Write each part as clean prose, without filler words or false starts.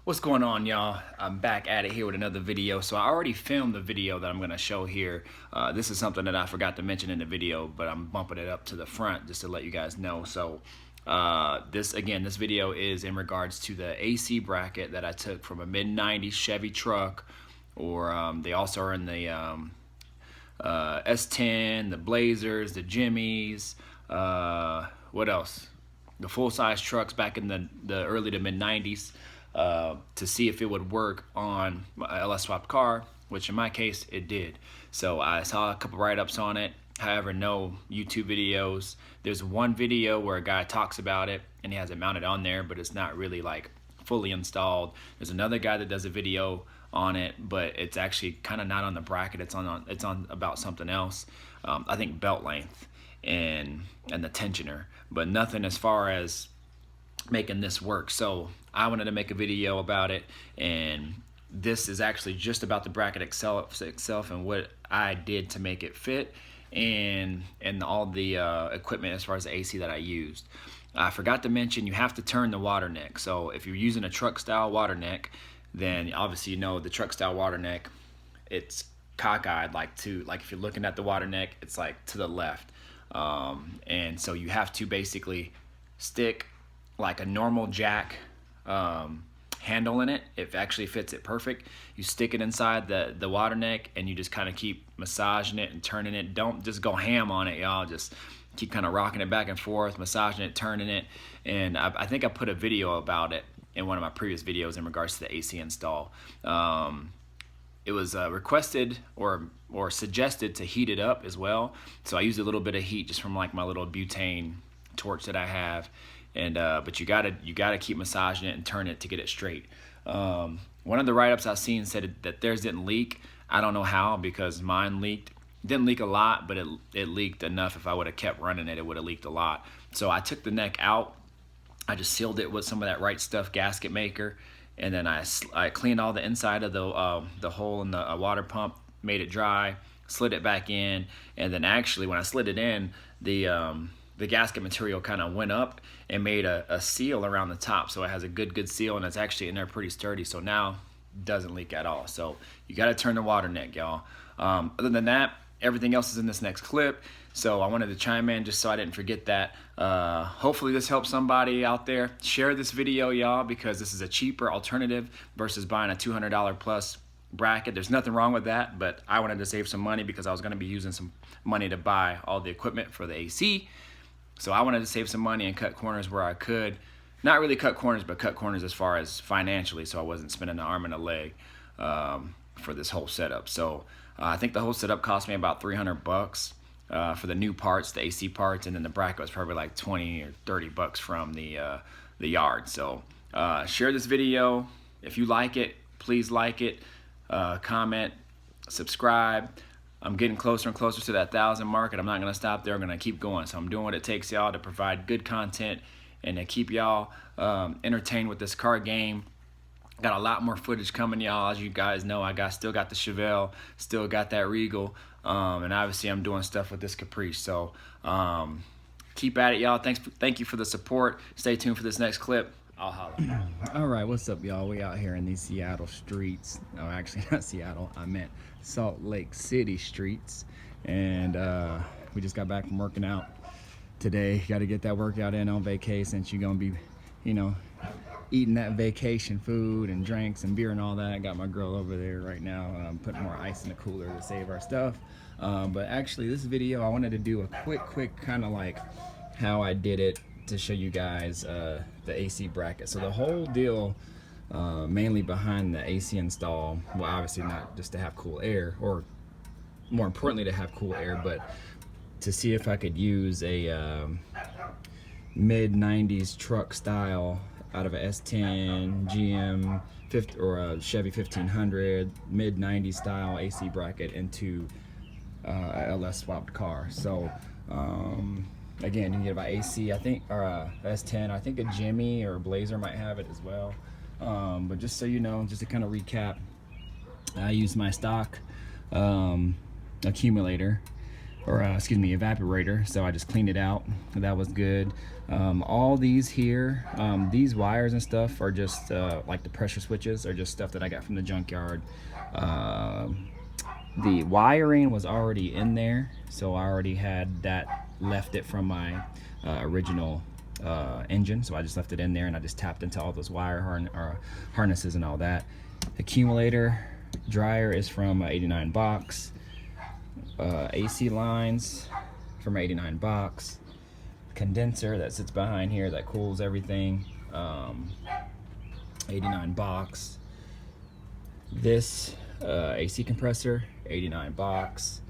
What's going on, y'all? I'm back at it here with another video. So I already filmed the video that I'm going to show here. This is something that I forgot to mention in the video, but I'm bumping it up to the front just to let you guys know. So this video is in regards to the AC bracket that I took from a mid-90s Chevy truck, or they also are in the S10, the Blazers, the Jimmys, what else? The full-size trucks back in the early to mid-90s. To see if it would work on my LS swapped car, which in my case it did. So I saw a couple write-ups on it, however no YouTube videos. There's one video where a guy talks about it and he has it mounted on there, but it's not really like fully installed. There's another guy that does a video on it, but it's actually kind of not on the bracket. It's on about something else. I think belt length and the tensioner, but nothing as far as making this work. So I wanted to make a video about it, and this is actually just about the bracket itself and what I did to make it fit, and all the equipment as far as the AC that I used. I forgot to mention you have to turn the water neck. So if you're using a truck style water neck, then obviously you know the truck style water neck, it's cockeyed like if you're looking at the water neck, it's like to the left, and so you have to basically stick like a normal jack handle in it. It actually fits it perfect. You stick it inside the water neck and you just kind of keep massaging it and turning it. Don't just go ham on it, y'all. Just keep kind of rocking it back and forth, massaging it, turning it. And I think I put a video about it in one of my previous videos in regards to the AC install. It was requested or suggested to heat it up as well. So I used a little bit of heat just from like my little butane torch that I have. And but you gotta keep massaging it and turn it to get it straight. One of the write-ups I've seen said that theirs didn't leak. I don't know how, because mine leaked. It didn't leak a lot, but it leaked enough. If I would have kept running it, it would have leaked a lot. So I took the neck out. I just sealed it with some of that Right Stuff gasket maker, and then I cleaned all the inside of the hole in the water pump, made it dry, slid it back in, and then actually when I slid it in, the gasket material kind of went up and made a seal around the top, so it has a good seal, and it's actually in there pretty sturdy, so now it doesn't leak at all. So you got to turn the water neck, y'all. Other than that, everything else is in this next clip, so I wanted to chime in just so I didn't forget that. Hopefully this helps somebody out there. Share this video, y'all, because this is a cheaper alternative versus buying a $200 plus bracket. There's nothing wrong with that, but I wanted to save some money because I was going to be using some money to buy all the equipment for the AC. So I wanted to save some money and cut corners where I could. Not really cut corners, but cut corners as far as financially, so I wasn't spending an arm and a leg for this whole setup. So I think the whole setup cost me about $300 for the new parts, the AC parts, and then the bracket was probably like 20 or 30 bucks from the yard. So share this video. If you like it, please like it, comment, subscribe. I'm getting closer and closer to that 1,000 mark, and I'm not going to stop there. I'm going to keep going. So I'm doing what it takes, y'all, to provide good content and to keep y'all entertained with this car game. Got a lot more footage coming, y'all. As you guys know, I still got the Chevy, still got that Regal, and obviously I'm doing stuff with this Caprice. So keep at it, y'all. Thank you for the support. Stay tuned for this next clip. I'll holla. All right, what's up, y'all? We out here in these Seattle streets. No, actually not Seattle. I meant Salt Lake City streets. And we just got back from working out today. Got to get that workout in on vacation, since you're gonna be, eating that vacation food and drinks and beer and all that. I got my girl over there right now putting more ice in the cooler to save our stuff. But actually, this video, I wanted to do a quick kind of like how I did it to show you guys the AC bracket. So the whole deal mainly behind the AC install, well, obviously not just to have cool air, or more importantly to have cool air, but to see if I could use a mid-90s truck style out of a S10 GM 50 or a Chevy 1500 mid-90s style AC bracket into a LS swapped car. So again, you can get it by AC, I think, or S10. I think a Jimmy or a Blazer might have it as well. But just so you know, just to kind of recap, I use my stock accumulator. or excuse me, evaporator. So I just cleaned it out. That was good. All these here, these wires and stuff are just like the pressure switches, are just stuff that I got from the junkyard. The wiring was already in there, so I already had that, left it from my original engine, so I just left it in there, and I just tapped into all those harnesses and all that. Accumulator dryer is from 89 box. AC lines from 89 box. Condenser that sits behind here that cools everything, 89 box. This AC compressor, 89 box.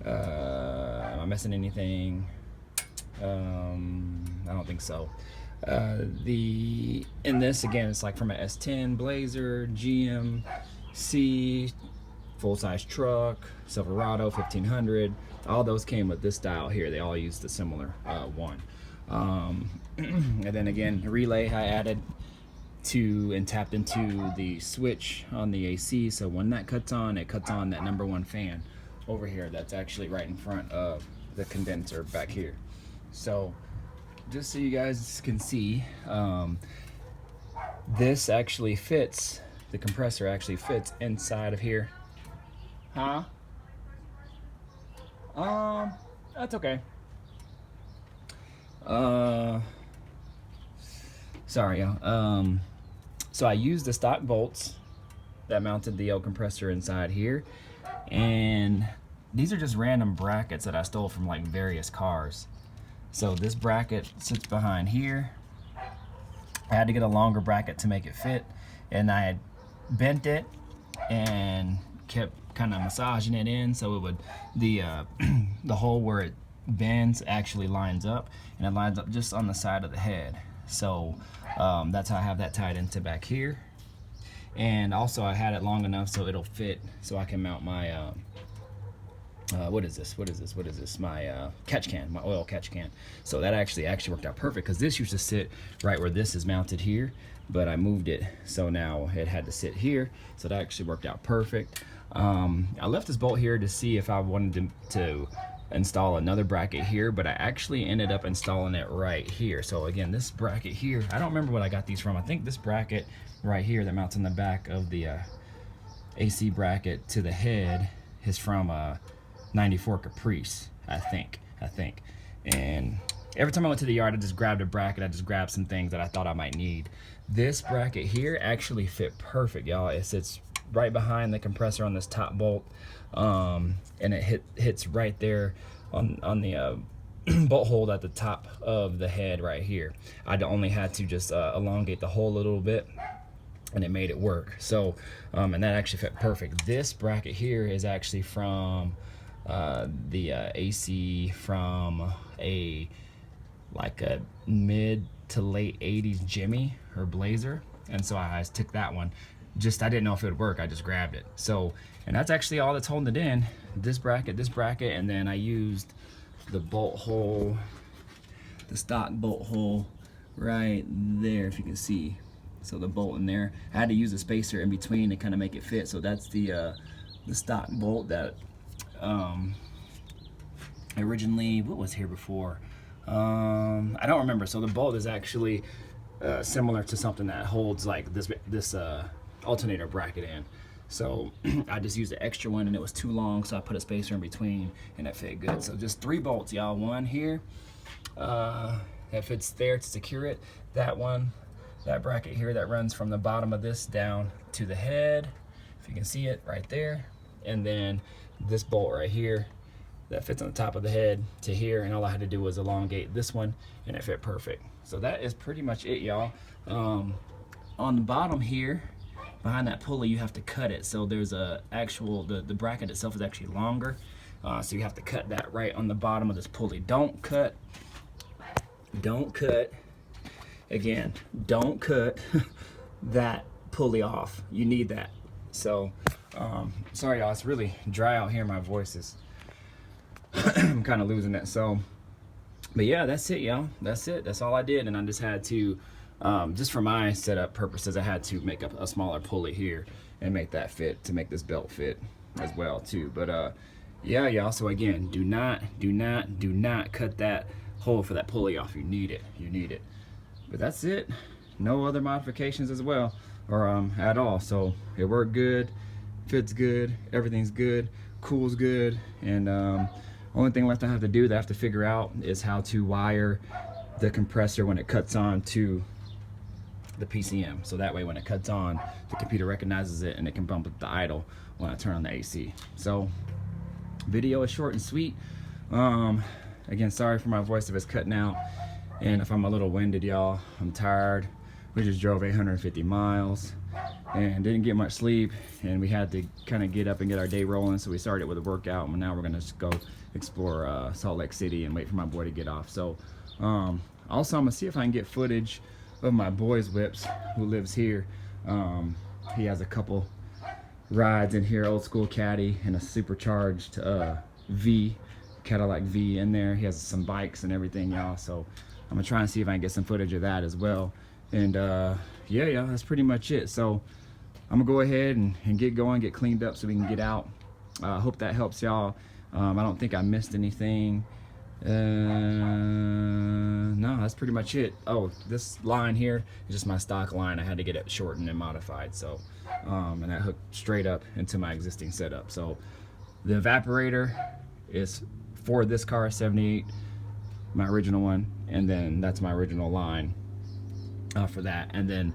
Am I missing anything? I don't think so. In this again, it's like from a S10 Blazer, GMC, full-size truck, Silverado 1500. All those came with this style here. They all used a similar one. And then again, a relay I added to and tapped into the switch on the AC, so when that cuts on, it cuts on that #1 fan over here that's actually right in front of the condenser back here. So just so you guys can see, this actually fits, the compressor actually fits inside of here. That's okay. Sorry, y'all. So I used the stock bolts that mounted the compressor inside here, and these are just random brackets that I stole from like various cars. So this bracket sits behind here. I had to get a longer bracket to make it fit, and I had bent it and kept kind of massaging it in so it would, the hole where it bends actually lines up, and it lines up just on the side of the head. So that's how I have that tied into back here. And also I had it long enough so it'll fit, so I can mount my what is this? My catch can, my oil catch can. So that actually worked out perfect, because this used to sit right where this is mounted here, but I moved it, so now it had to sit here. So that actually worked out perfect. I left this bolt here to see if I wanted to install another bracket here, but I actually ended up installing it right here. So again, this bracket here, I don't remember what I got these from. I think this bracket right here that mounts on the back of the AC bracket to the head is from a 94 Caprice, I think. And every time I went to the yard, I just grabbed a bracket. I just grabbed some things that I thought I might need. This bracket here actually fit perfect, y'all. It sits right behind the compressor on this top bolt, and it hits right there on the bolt hole at the top of the head right here. I only had to just elongate the hole a little bit, and it made it work. So and that actually fit perfect. This bracket here is actually from the AC from a mid to late 80s Jimmy or Blazer, and so I took that one. I didn't know if it would work, I just grabbed it. So, and that's actually all that's holding it in. This bracket, and then I used the bolt hole, the stock bolt hole right there, if you can see. So the bolt in there, I had to use a spacer in between to kind of make it fit. So that's the stock bolt that originally, what was here before? I don't remember. So the bolt is actually similar to something that holds like this alternator bracket in. So I just used an extra one, and it was too long, so I put a spacer in between, and it fit good. So just 3 bolts, y'all. One here that fits there to secure it. That one, that bracket here that runs from the bottom of this down to the head, if you can see it right there. And then this bolt right here that fits on the top of the head to here, and all I had to do was elongate this one, and it fit perfect. So that is pretty much it, y'all. On the bottom here, behind that pulley, you have to cut it. So there's the bracket itself is actually longer, so you have to cut that right on the bottom of this pulley. Don't cut again, don't cut that pulley off. You need that. So sorry y'all, it's really dry out here. My voice is I'm kind of losing it. So but yeah, that's it, y'all. That's it. That's all I did. And I just had to just for my setup purposes, I had to make up a smaller pulley here and make that fit, to make this belt fit as well too. But Yeah, y'all. So again, do not cut that hole for that pulley off. You need it. You need it. But that's it. No other modifications as well, or at all. So it worked good, fits good, everything's good, cools good, and only thing left I have to do that I have to figure out is how to wire the compressor when it cuts on to the PCM. So that way when it cuts on, the computer recognizes it and it can bump up the idle when I turn on the AC. So video is short and sweet. Again, sorry for my voice if it's cutting out and if I'm a little winded, y'all. I'm tired. We just drove 850 miles and didn't get much sleep, and we had to kind of get up and get our day rolling, so we started with a workout, and now we're gonna just go explore Salt Lake City and wait for my boy to get off. So also I'm gonna see if I can get footage of my boy's whips who lives here. He has a couple rides in here, old school caddy and a supercharged Cadillac V in there. He has some bikes and everything, y'all, so I'm gonna try and see if I can get some footage of that as well. And yeah, that's pretty much it. So I'm gonna go ahead and get going, get cleaned up so we can get out. I hope that helps y'all. I don't think I missed anything. No, that's pretty much it. Oh, this line here is just my stock line. I had to get it shortened and modified, so and that hooked straight up into my existing setup. So the evaporator is for this car, 78, my original one, and then that's my original line for that. And then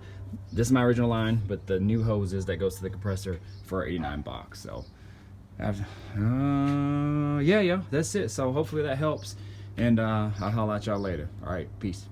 this is my original line, but the new hoses that goes to the compressor for 89 bucks. So yeah, that's it. So hopefully that helps, and I'll holler at y'all later. All right, peace.